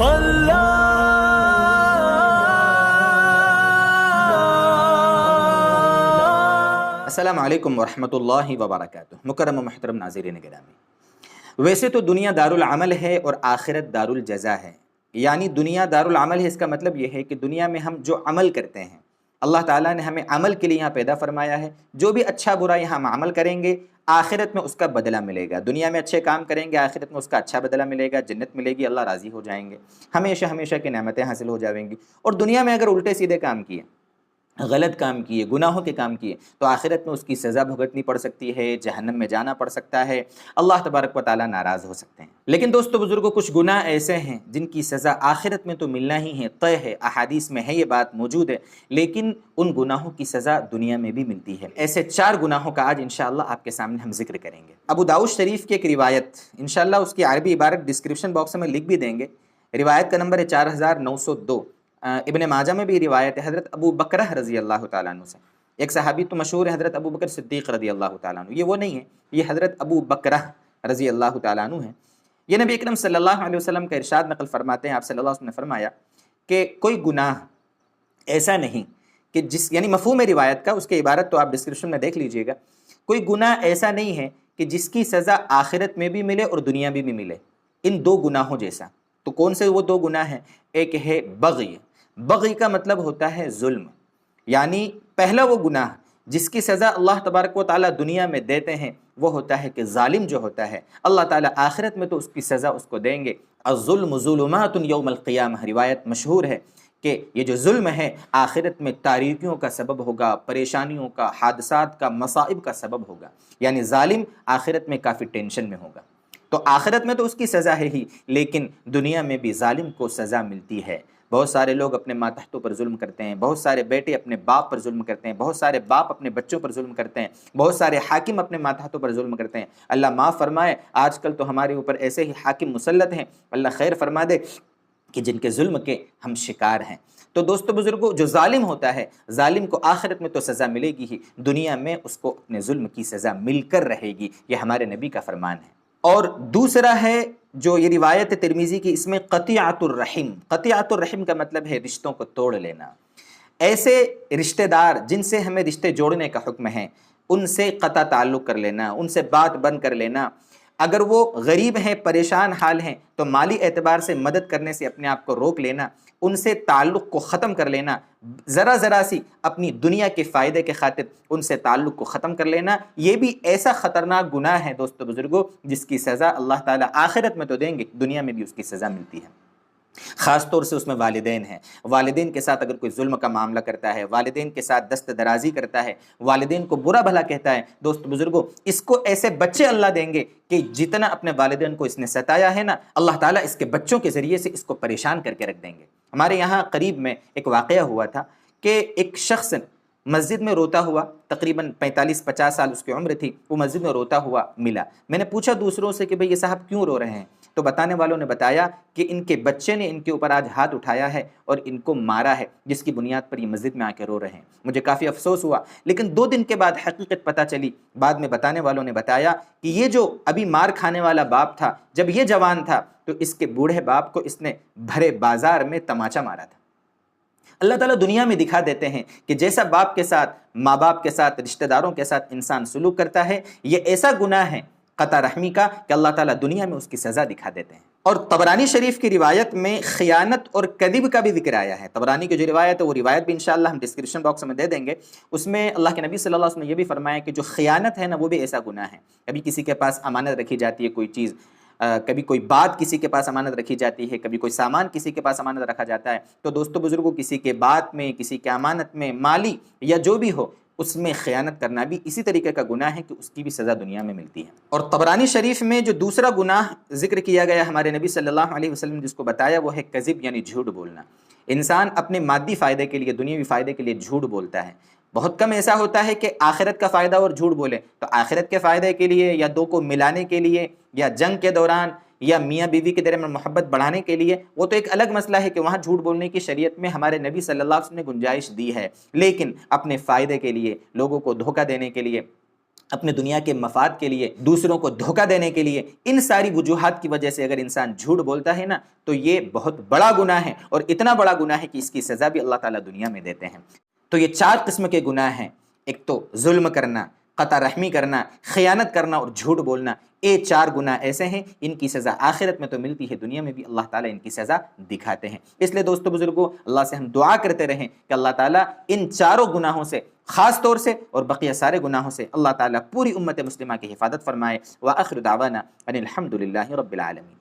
السلام علیکم ورحمۃ اللہ وبرکاتہ۔ مکرم و محترم ناظرین گرامی، ویسے تو دنیا دارالعمل ہے اور آخرت دارالجزا ہے، یعنی دنیا دارالعمل ہے، اس کا مطلب یہ ہے کہ دنیا میں ہم جو عمل کرتے ہیں اللہ تعالیٰ نے ہمیں عمل کے لیے یہاں پیدا فرمایا ہے، جو بھی اچھا برا یہاں ہم عمل کریں گے آخرت میں اس کا بدلہ ملے گا۔ دنیا میں اچھے کام کریں گے آخرت میں اس کا اچھا بدلہ ملے گا، جنت ملے گی، اللہ راضی ہو جائیں گے، ہمیشہ ہمیشہ کی نعمتیں حاصل ہو جائیں گی۔ اور دنیا میں اگر الٹے سیدھے کام کیے، غلط کام کیے، گناہوں کے کام کیے، تو آخرت میں اس کی سزا بھگتنی پڑ سکتی ہے، جہنم میں جانا پڑ سکتا ہے، اللہ تبارک و تعالیٰ ناراض ہو سکتے ہیں۔ لیکن دوستو بزرگوں، کچھ گناہ ایسے ہیں جن کی سزا آخرت میں تو ملنا ہی ہے، طے ہے، احادیث میں ہے، یہ بات موجود ہے، لیکن ان گناہوں کی سزا دنیا میں بھی ملتی ہے۔ ایسے 4 گناہوں کا آج انشاءاللہ آپ کے سامنے ہم ذکر کریں گے۔ ابو داؤد شریف کی ایک روایت، انشاءاللہ اس کی عربی عبارت ڈسکرپشن باکس میں لکھ بھی دیں گے، روایت کا نمبر ہے 4902۔ ابن ماجہ میں بھی روایت ہے حضرت ابو بکرہ رضی اللہ تعالیٰ عنہ سے، ایک صحابی تو مشہور ہے حضرت ابو بکر صدیق رضی اللہ تعالیٰ عنہ، یہ وہ نہیں ہے، یہ حضرت ابو بکرہ رضی اللہ تعالیٰ عنہ ہے۔ یہ نبی اکرم صلی اللہ علیہ وسلم کا ارشاد نقل فرماتے ہیں، آپ صلی اللہ علیہ وسلم نے فرمایا کہ کوئی گناہ ایسا نہیں کہ یعنی مفہوم روایت کا، اس کے عبارت تو آپ ڈسکرپشن میں دیکھ لیجئے گا، کوئی گناہ ایسا نہیں ہے کہ جس کی سزا آخرت میں بھی ملے اور دنیا میں بھی ملے، ان 2 گناہوں جیسا۔ تو کون سے وہ 2 گناہ ہیں؟ ایک ہے بغی۔ بغی کا مطلب ہوتا ہے ظلم، یعنی پہلا وہ گناہ جس کی سزا اللہ تبارک و تعالیٰ دنیا میں دیتے ہیں وہ ہوتا ہے کہ ظالم جو ہوتا ہے اللہ تعالیٰ آخرت میں تو اس کی سزا اس کو دیں گے۔ الظلم ظلمات یوم القیامہ، روایت مشہور ہے کہ یہ جو ظلم ہے آخرت میں تاریکیوں کا سبب ہوگا، پریشانیوں کا، حادثات کا، مصائب کا سبب ہوگا، یعنی ظالم آخرت میں کافی ٹینشن میں ہوگا۔ تو آخرت میں تو اس کی سزا ہے ہی، لیکن دنیا میں بھی ظالم کو سزا ملتی ہے۔ بہت سارے لوگ اپنے ماتحتوں پر ظلم کرتے ہیں، بہت سارے بیٹے اپنے باپ پر ظلم کرتے ہیں، بہت سارے باپ اپنے بچوں پر ظلم کرتے ہیں، بہت سارے حاکم اپنے ماتحتوں پر ظلم کرتے ہیں۔ اللہ معاف فرمائے، آج کل تو ہمارے اوپر ایسے ہی حاکم مسلط ہیں، اللہ خیر فرما دے، کہ جن کے ظلم کے ہم شکار ہیں۔ تو دوستو بزرگوں، جو ظالم ہوتا ہے، ظالم کو آخرت میں تو سزا ملے گی ہی، دنیا میں اس کو اپنے ظلم کی سزا مل کر رہے گی، یہ ہمارے نبی کا فرمان ہے۔ اور دوسرا ہے جو یہ روایت ترمذی کی، اس میں قطیعۃ الرحم۔ قطیعۃ الرحم کا مطلب ہے رشتوں کو توڑ لینا۔ ایسے رشتہ دار جن سے ہمیں رشتے جوڑنے کا حکم ہے، ان سے قطع تعلق کر لینا، ان سے بات بند کر لینا۔ اگر وہ غریب ہیں، پریشان حال ہیں، تو مالی اعتبار سے مدد کرنے سے اپنے آپ کو روک لینا، ان سے تعلق کو ختم کر لینا، ذرا سی اپنی دنیا کے فائدے کے خاطر ان سے تعلق کو ختم کر لینا، یہ بھی ایسا خطرناک گناہ ہے دوستو بزرگوں جس کی سزا اللہ تعالیٰ آخرت میں تو دیں گے، دنیا میں بھی اس کی سزا ملتی ہے۔ خاص طور سے اس میں والدین ہیں، والدین کے ساتھ اگر کوئی ظلم کا معاملہ کرتا ہے، والدین کے ساتھ دست درازی کرتا ہے، والدین کو برا بھلا کہتا ہے، دوست بزرگوں اس کو ایسے بچے اللہ دیں گے کہ جتنا اپنے والدین کو اس نے ستایا ہے نا، اللہ تعالیٰ اس کے بچوں کے ذریعے سے اس کو پریشان کر کے رکھ دیں گے۔ ہمارے یہاں قریب میں ایک واقعہ ہوا تھا کہ ایک شخص مسجد میں روتا ہوا، تقریباً 45-50 سال اس کی عمر تھی، وہ مسجد میں روتا ہوا ملا۔ میں نے پوچھا دوسروں سے کہ بھئی یہ صاحب کیوں رو رہے ہیں؟ تو بتانے والوں نے بتایا کہ ان کے بچے نے ان کے اوپر آج ہاتھ اٹھایا ہے اور ان کو مارا ہے، جس کی بنیاد پر یہ مسجد میں آ کے رو رہے ہیں۔ مجھے کافی افسوس ہوا، لیکن 2 دن کے بعد حقیقت پتہ چلی۔ بعد میں بتانے والوں نے بتایا کہ یہ جو ابھی مار کھانے والا باپ تھا، جب یہ جوان تھا تو اس کے بوڑھے باپ کو اس نے بھرے بازار میں تماچا مارا تھا۔ اللہ تعالیٰ دنیا میں دکھا دیتے ہیں کہ جیسا باپ کے ساتھ، ماں باپ کے ساتھ، رشتہ داروں کے ساتھ انسان سلوک کرتا ہے، یہ ایسا گناہ ہے قطع رحمی کا کہ اللہ تعالیٰ دنیا میں اس کی سزا دکھا دیتے ہیں۔ اور طبرانی شریف کی روایت میں خیانت اور کذب کا بھی ذکر آیا ہے۔ طبرانی کی جو روایت ہے وہ روایت بھی انشاءاللہ ہم ڈسکرپشن باکس میں دے دیں گے۔ اس میں اللہ کے نبی صلی اللہ علیہ وسلم نے یہ بھی فرمایا کہ جو خیانت ہے نا وہ بھی ایسا گناہ ہے۔ کبھی کسی کے پاس امانت رکھی جاتی ہے کوئی چیز، کبھی کوئی بات کسی کے پاس امانت رکھی جاتی ہے، کبھی کوئی سامان کسی کے پاس امانت رکھا جاتا ہے، تو دوستو بزرگوں کسی کے بات میں، کسی کے امانت میں، مالی یا جو بھی ہو، اس میں خیانت کرنا بھی اسی طریقے کا گناہ ہے کہ اس کی بھی سزا دنیا میں ملتی ہے۔ اور طبرانی شریف میں جو دوسرا گناہ ذکر کیا گیا ہمارے نبی صلی اللہ علیہ وسلم نے جس کو بتایا وہ ہے کذب، یعنی جھوٹ بولنا۔ انسان اپنے مادی فائدے کے لیے، دنیاوی فائدے کے لیے جھوٹ بولتا ہے۔ بہت کم ایسا ہوتا ہے کہ آخرت کا فائدہ اور جھوٹ بولے، تو آخرت کے فائدے کے لیے یا 2 کو ملانے کے لیے یا جنگ کے دوران یا میاں بیوی کے درمیان محبت بڑھانے کے لیے، وہ تو ایک الگ مسئلہ ہے کہ وہاں جھوٹ بولنے کی شریعت میں ہمارے نبی صلی اللہ علیہ وسلم نے گنجائش دی ہے، لیکن اپنے فائدے کے لیے، لوگوں کو دھوکہ دینے کے لیے، اپنے دنیا کے مفاد کے لیے، دوسروں کو دھوکہ دینے کے لیے، ان ساری وجوہات کی وجہ سے اگر انسان جھوٹ بولتا ہے نا تو یہ بہت بڑا گناہ ہے، اور اتنا بڑا گناہ ہے کہ اس کی سزا بھی اللہ تعالیٰ دنیا میں دیتے ہیں۔ تو یہ 4 قسم کے گناہ ہیں، ایک تو ظلم کرنا، قطع رحمی کرنا، خیانت کرنا اور جھوٹ بولنا۔ یہ 4 گناہ ایسے ہیں، ان کی سزا آخرت میں تو ملتی ہے، دنیا میں بھی اللہ تعالیٰ ان کی سزا دکھاتے ہیں۔ اس لیے دوستو بزرگوں، اللہ سے ہم دعا کرتے رہیں کہ اللہ تعالیٰ ان 4 گناہوں سے، خاص طور سے اور بقیہ سارے گناہوں سے، اللہ تعالیٰ پوری امت مسلمہ کی حفاظت فرمائے۔ وآخر دعوانا ان الحمد للہ رب العالمین۔